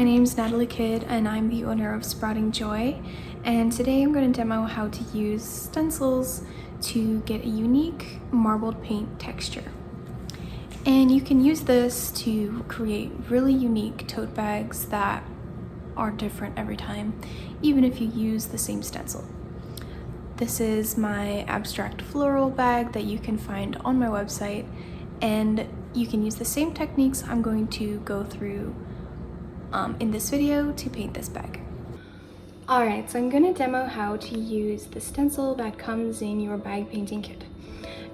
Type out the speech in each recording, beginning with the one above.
name's Natalie Kidd and I'm the owner of Sprouting Joy, and today I'm going to demo how to use stencils to get a unique marbled paint texture. And you can use this to create really unique tote bags that are different every time, even if you use the same stencil. This is my abstract floral bag that you can find on my website, and you can use the same techniques I'm going to go through in this video to paint this bag. Alright, so I'm going to demo how to use the stencil that comes in your bag painting kit.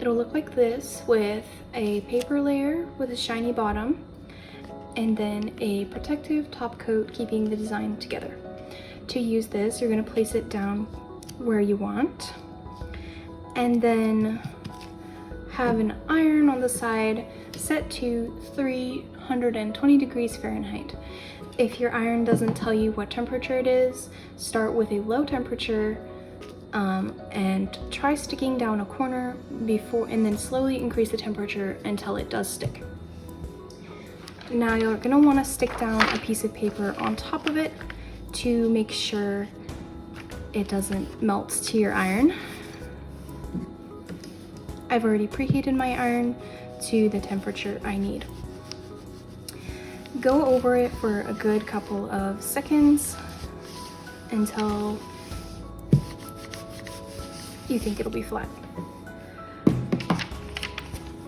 It'll look like this with a paper layer with a shiny bottom and then a protective top coat keeping the design together. To use this, you're going to place it down where you want and then have an iron on the side set to 320 degrees Fahrenheit. If your iron doesn't tell you what temperature it is, start with a low temperature and try sticking down a corner before, and then slowly increase the temperature until it does stick. Now you're going to want to stick down a piece of paper on top of it to make sure it doesn't melt to your iron. I've already preheated my iron to the temperature I need. Go over it for a good couple of seconds until you think it'll be flat.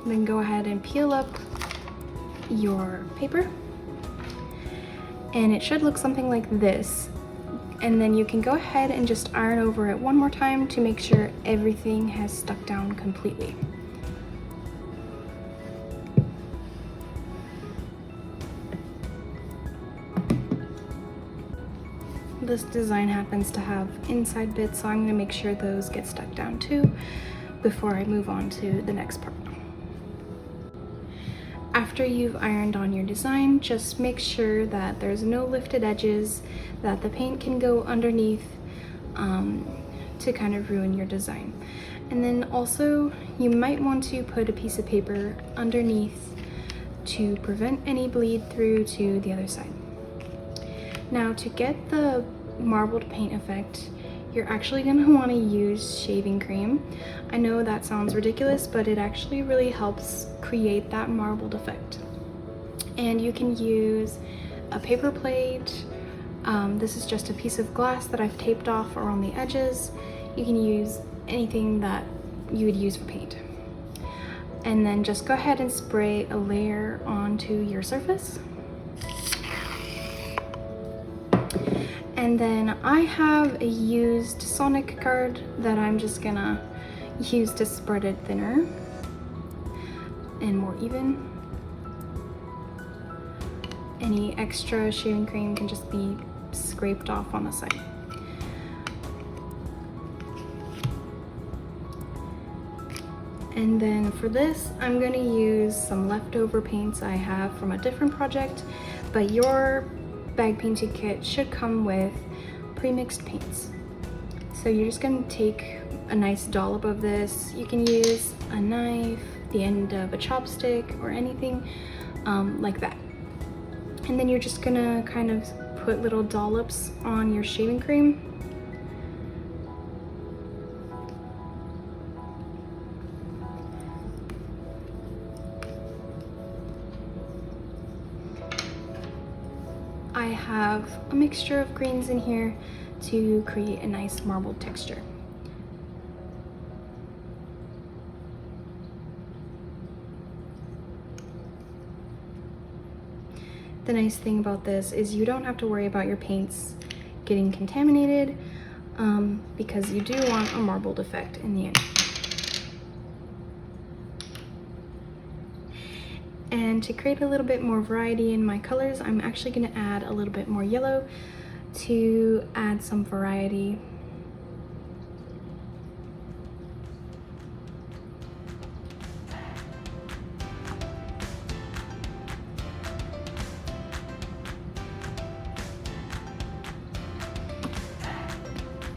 Then go ahead and peel up your paper, and it should look something like this. And then you can go ahead and just iron over it one more time to make sure everything has stuck down completely. This design happens to have inside bits, so I'm going to make sure those get stuck down too before I move on to the next part. After you've ironed on your design, just make sure that there's no lifted edges, that the paint can go underneath to kind of ruin your design. And then also you might want to put a piece of paper underneath to prevent any bleed through to the other side. Now, to get the marbled paint effect, you're actually going to want to use shaving cream. I know that sounds ridiculous, but it actually really helps create that marbled effect. And you can use a paper plate. This is just a piece of glass that I've taped off around the edges. You can use anything that you would use for paint. And then just go ahead and spray a layer onto your surface. And then I have a used Sonic card that I'm just gonna use to spread it thinner and more even. Any extra shaving cream can just be scraped off on the side. And then for this, I'm gonna use some leftover paints I have from a different project, but your bag painting kit should come with pre-mixed paints. So you're just going to take a nice dollop of this. You can use a knife, the end of a chopstick, or anything like that. And then you're just going to kind of put little dollops on your shaving cream. I have a mixture of greens in here to create a nice marbled texture. The nice thing about this is you don't have to worry about your paints getting contaminated because you do want a marbled effect in the end. And to create a little bit more variety in my colors, I'm actually going to add a little bit more yellow to add some variety.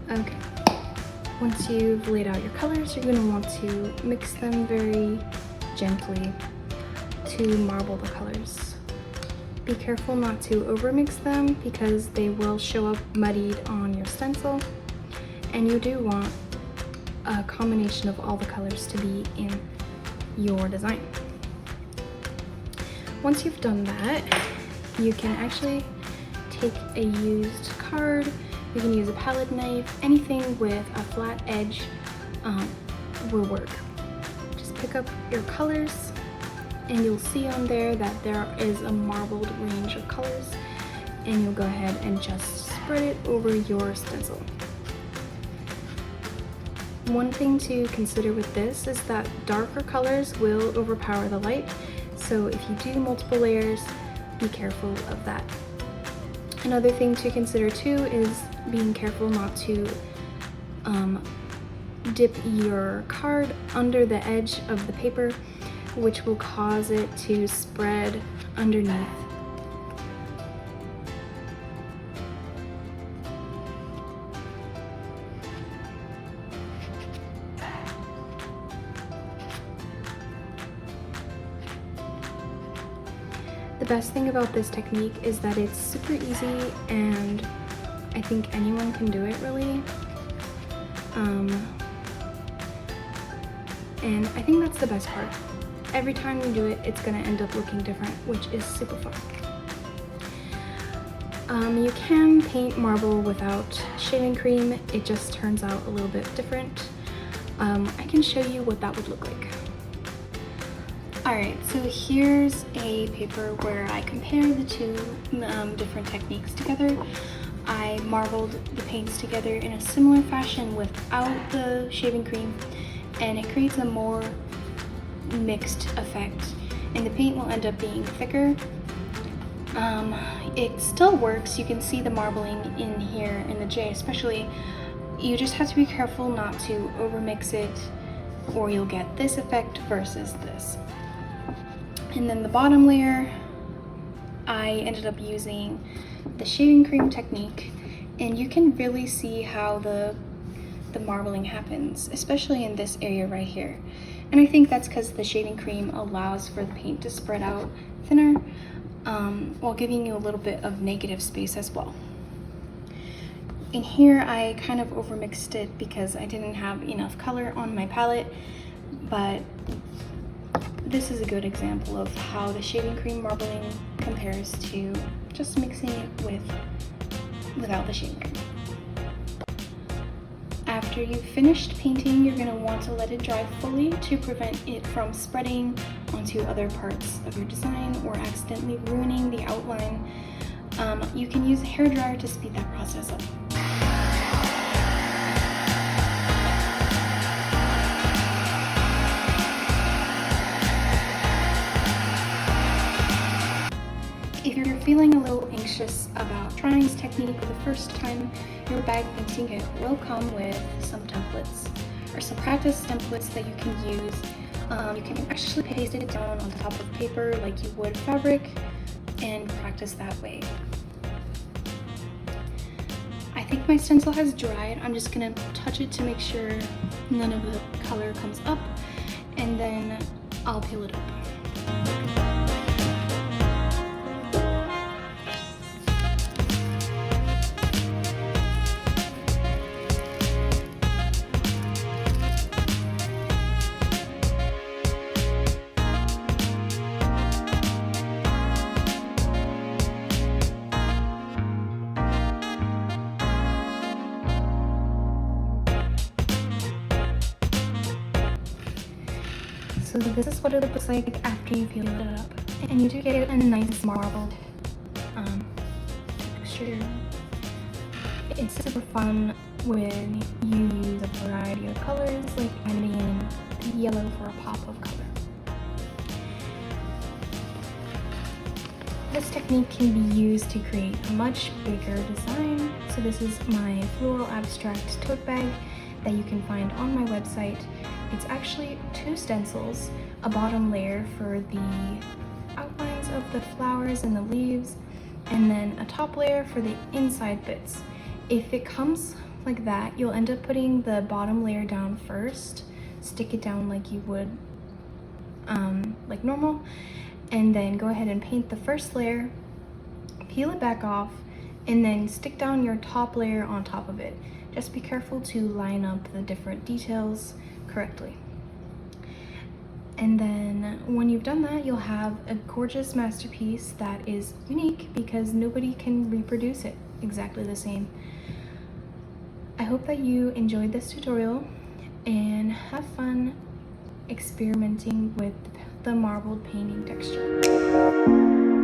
Okay, once you've laid out your colors, you're going to want to mix them very gently to marble the colors. Be careful not to overmix them because they will show up muddied on your stencil. And you do want a combination of all the colors to be in your design. Once you've done that, you can actually take a used card, you can use a palette knife, anything with a flat edge will work. Just pick up your colors and you'll see on there that there is a marbled range of colors, and you'll go ahead and just spread it over your stencil. One thing to consider with this is that darker colors will overpower the light, so if you do multiple layers, be careful of that. Another thing to consider too is being careful not to dip your card under the edge of the paper, which will cause it to spread underneath. The best thing about this technique is that it's super easy, and I think anyone can do it really. And I think that's the best part. Every time you do it, it's gonna end up looking different, which is super fun. You can paint marble without shaving cream. It just turns out a little bit different. I can show you what that would look like. Alright, so here's a paper where I compare the two different techniques together. I marbled the paints together in a similar fashion without the shaving cream, and it creates a more mixed effect, and the paint will end up being thicker. It still works. You can see the marbling in here in the J especially. You just have to be careful not to overmix it, or you'll get this effect versus this. And then the bottom layer, I ended up using the shaving cream technique, and you can really see how the marbling happens, especially in this area right here. And I think that's because the shaving cream allows for the paint to spread out thinner, while giving you a little bit of negative space as well. In here, I kind of overmixed it because I didn't have enough color on my palette, but this is a good example of how the shaving cream marbling compares to just mixing it without the shaving cream. After you've finished painting, you're going to want to let it dry fully to prevent it from spreading onto other parts of your design or accidentally ruining the outline. You can use a hairdryer to speed that process up. If you're feeling a little anxious about trying this technique for the first time, your bag painting kit will come with some templates, or some practice templates that you can use. You can actually paste it down on top of paper like you would fabric and practice that way. I think my stencil has dried. I'm just gonna touch it to make sure none of the color comes up, and then I'll peel it up. So this is what it looks like after you peel it up, and you do get a nice marbled texture. It's super fun when you use a variety of colors, like adding in the yellow for a pop of color. This technique can be used to create a much bigger design. So this is my Floral abstract tote bag that you can find on my website. It's actually 2 stencils, a bottom layer for the outlines of the flowers and the leaves, and then a top layer for the inside bits. If it comes like that, you'll end up putting the bottom layer down first, stick it down like you would like normal, and then go ahead and paint the first layer, peel it back off, and then stick down your top layer on top of it. Just be careful to line up the different details correctly. And then when you've done that, you'll have a gorgeous masterpiece that is unique because nobody can reproduce it exactly the same. I hope that you enjoyed this tutorial and have fun experimenting with the marbled painting texture.